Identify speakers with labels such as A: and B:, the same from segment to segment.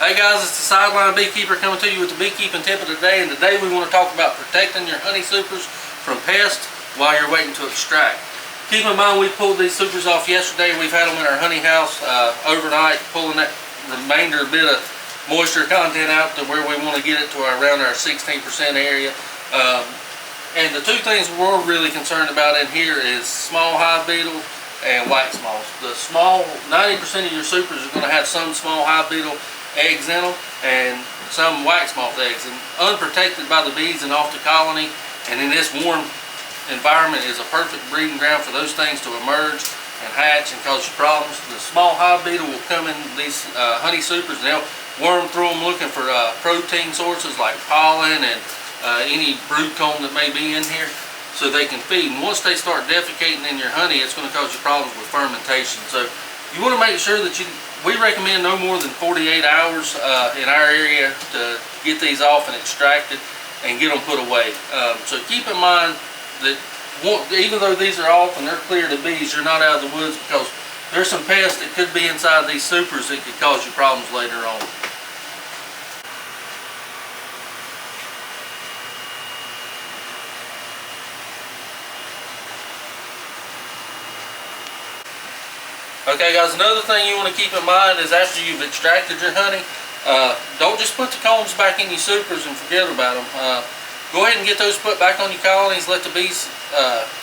A: Hey guys, it's the Sideline Beekeeper coming to you with the beekeeping tip of the day, and today we want to talk about protecting your honey supers from pests while you're waiting to extract. Keep in mind we pulled these supers off yesterday. We've had them in our honey house overnight, pulling that remainder bit of moisture content out to where we want to get it to around our 16% area. And the two things we're really concerned about in here is small hive beetle and wax moths. The small, 90% of your supers are going to have some small hive beetle eggs in them and some wax moth eggs, and unprotected by the bees and off the colony and in this warm environment is a perfect breeding ground for those things to emerge and hatch and cause you problems. The small hive beetle will come in these honey supers and they'll worm through them looking for protein sources like pollen and any brood comb that may be in here so they can feed. And once they start defecating in your honey, it's going to cause you problems with fermentation. So you want to make sure that we recommend no more than 48 hours in our area to get these off and extracted and get them put away. So keep in mind that even though these are off and they're clear to bees, you're not out of the woods, because there's some pests that could be inside these supers that could cause you problems later on. Okay guys, another thing you want to keep in mind is after you've extracted your honey, don't just put the combs back in your supers and forget about them. Go ahead and get those put back on your colonies, let the bees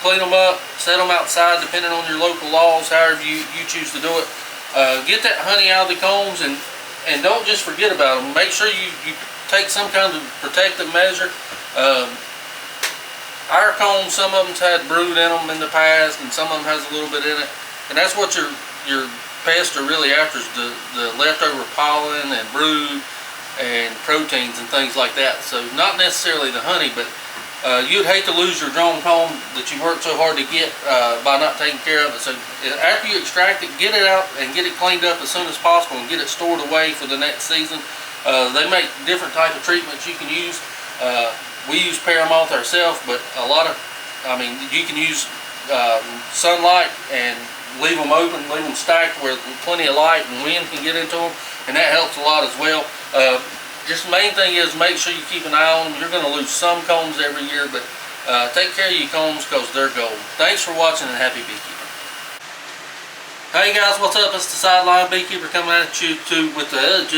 A: clean them up, set them outside depending on your local laws, however you choose to do it. Get that honey out of the combs and don't just forget about them. Make sure you take some kind of protective measure. Our combs, some of them had brood in them in the past and some of them has a little bit in it. And that's what your pests are really after, is the leftover pollen and brood and proteins and things like that. So not necessarily the honey, but you'd hate to lose your drone comb that you worked so hard to get by not taking care of it. So after you extract it, get it out and get it cleaned up as soon as possible and get it stored away for the next season. They make different type of treatments you can use. We use paramoth ourselves, but you can use sunlight and leave them open, leave them stacked where plenty of light and wind can get into them, and that helps a lot as well. Just the main thing is make sure you keep an eye on them. You're going to lose some combs every year, but take care of your combs because they're gold. Thanks for watching and happy beekeeping. Hey guys, what's up? It's the Sideline Beekeeper coming at you with the